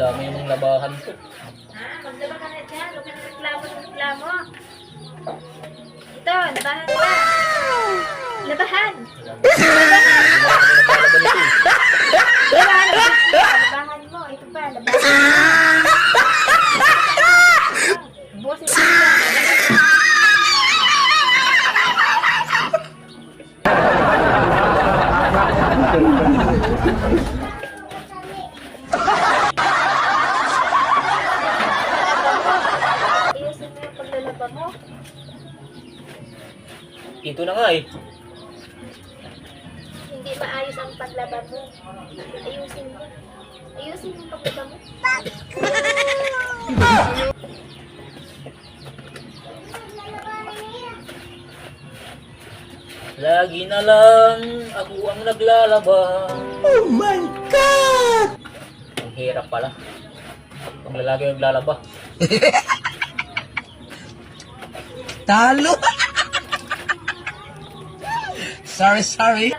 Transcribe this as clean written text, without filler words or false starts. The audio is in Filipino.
Dami namang labahan ko. Maglaba ka na dyan. Huwag ka na reklamo. Ito, labahan pa. Labahan! Labahan mo. Ito pa, labahan. Busin mo yan. Ayusin mo yung paglalaba mo. Ito na nga eh. Hindi maayos ang paglaba mo. Ayusin mo. Ayusin mo yung paglaba mo. Lagi na lang ako ang naglalaba. Oh my God! Ang hirap pala. Ang lalaki ang naglalaba. Talo! Sorry.